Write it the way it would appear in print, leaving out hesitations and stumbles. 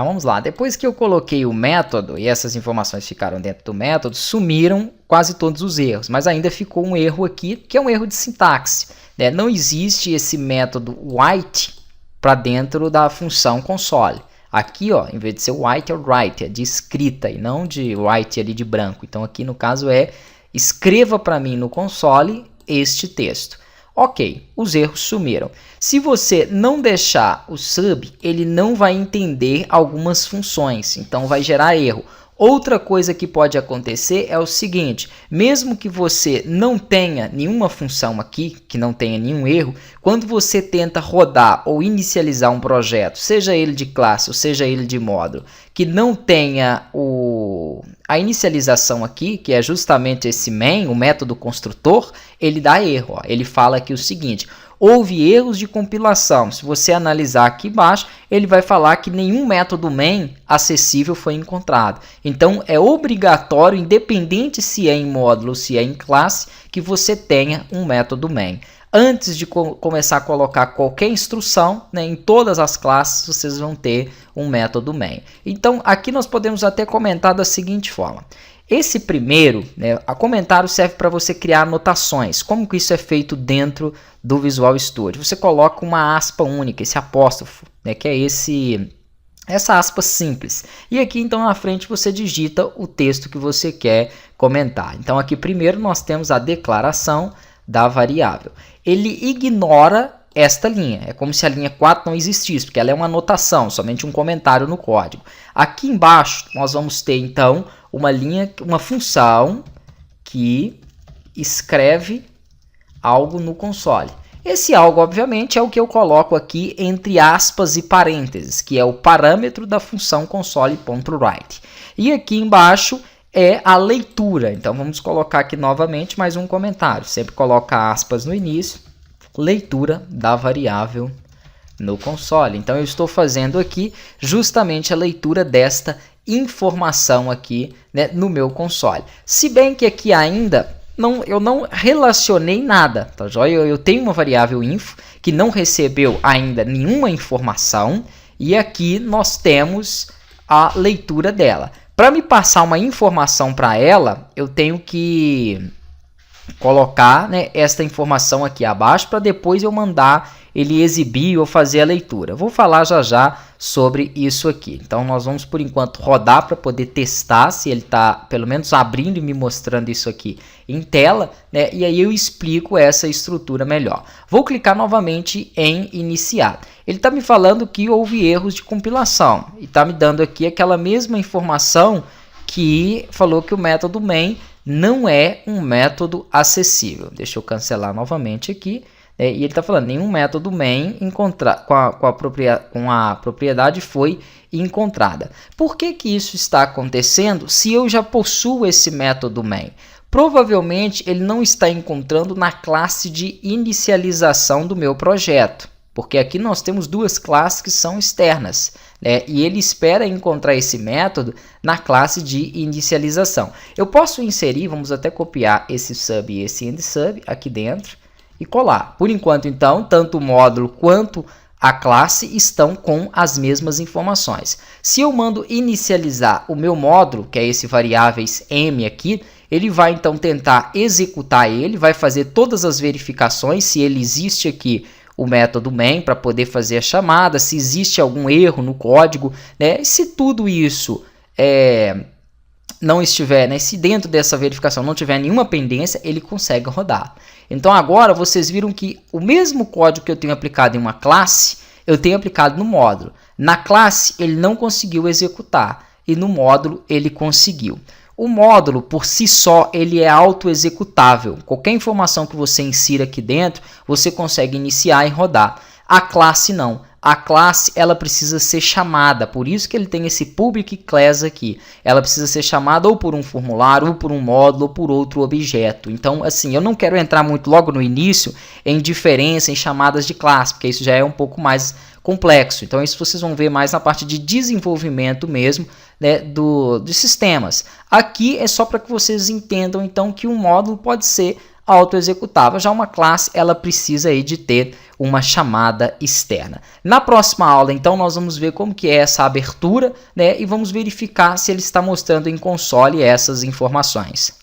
Então vamos lá, depois que eu coloquei o método e essas informações ficaram dentro do método, sumiram quase todos os erros, mas ainda ficou um erro aqui, que é um erro de sintaxe, né? Não existe esse método write para dentro da função console. Aqui, ó, em vez de ser write, é write, é de escrita e não de write ali de branco. Então aqui no caso é escreva para mim no console este texto. Ok, os erros sumiram. Se você não deixar o sub, ele não vai entender algumas funções, então vai gerar erro. Outra coisa que pode acontecer é o seguinte, mesmo que você não tenha nenhuma função aqui, que não tenha nenhum erro, quando você tenta rodar ou inicializar um projeto, seja ele de classe ou seja ele de módulo, que não tenha a inicialização aqui, que é justamente esse main, o método construtor, ele dá erro. Ó. Ele fala aqui o seguinte, houve erros de compilação. Se você analisar aqui embaixo, ele vai falar que nenhum método main acessível foi encontrado. Então, é obrigatório, independente se é em módulo ou se é em classe, que você tenha um método main. Antes de começar a colocar qualquer instrução, né, em todas as classes vocês vão ter um método main. Então, aqui nós podemos até comentar da seguinte forma. Esse primeiro, né, a comentário serve para você criar anotações. Como que isso é feito dentro do Visual Studio? Você coloca uma aspa única, esse apóstrofo, né, que é essa aspa simples. E aqui então na frente você digita o texto que você quer comentar. Então aqui primeiro nós temos a declaração da variável. Ele ignora esta linha, é como se a linha 4 não existisse, porque ela é uma anotação, somente um comentário no código. Aqui embaixo nós vamos ter então uma função que escreve algo no console. Esse algo, obviamente, é o que eu coloco aqui entre aspas e parênteses, que é o parâmetro da função console.write. E aqui embaixo é a leitura. Então vamos colocar aqui novamente mais um comentário. Sempre coloca aspas no início, leitura da variável no console. Então eu estou fazendo aqui justamente a leitura desta informação aqui, né, no meu console. Se bem que aqui ainda eu não relacionei nada, tá joia? Eu tenho uma variável info que não recebeu ainda nenhuma informação e aqui nós temos a leitura dela. Para me passar uma informação para ela, eu tenho que colocar, né, esta informação aqui abaixo para depois eu mandar ele exibir ou fazer a leitura. Vou falar já já sobre isso aqui. Então nós vamos por enquanto rodar para poder testar se ele está pelo menos abrindo e me mostrando isso aqui em tela, né? E aí eu explico essa estrutura melhor. Vou clicar novamente em iniciar. Ele está me falando que houve erros de compilação e está me dando aqui aquela mesma informação que falou que o método main não é um método acessível. Deixa eu cancelar novamente aqui. E ele está falando, nenhum método main com a propriedade foi encontrada. Por que isso está acontecendo se eu já possuo esse método main? Provavelmente ele não está encontrando na classe de inicialização do meu projeto. Porque aqui nós temos duas classes que são externas, né? E ele espera encontrar esse método na classe de inicialização. Eu posso inserir, vamos até copiar esse sub e esse end sub aqui dentro e colar. Por enquanto, então, tanto o módulo quanto a classe estão com as mesmas informações. Se eu mando inicializar o meu módulo, que é esse variáveis m aqui, ele vai então tentar executar ele, vai fazer todas as verificações se ele existe aqui o método main para poder fazer a chamada, se existe algum erro no código, né? E se tudo isso não estiver, né? Se dentro dessa verificação não tiver nenhuma pendência, ele consegue rodar. Então agora vocês viram que o mesmo código que eu tenho aplicado em uma classe, eu tenho aplicado no módulo. Na classe ele não conseguiu executar e no módulo ele conseguiu. O módulo, por si só, ele é auto-executável. Qualquer informação que você insira aqui dentro, você consegue iniciar e rodar. A classe não. A classe ela precisa ser chamada, por isso que ele tem esse public class aqui. Ela precisa ser chamada ou por um formulário, ou por um módulo, ou por outro objeto. Então, assim, eu não quero entrar muito logo no início em diferença, em chamadas de classe, porque isso já é um pouco mais complexo. Então, isso vocês vão ver mais na parte de desenvolvimento mesmo, né, de sistemas. Aqui é só para que vocês entendam, então, que um módulo pode ser auto-executava. Já uma classe, ela precisa aí de ter uma chamada externa. Na próxima aula, então, nós vamos ver como que é essa abertura, né, e vamos verificar se ele está mostrando em console essas informações.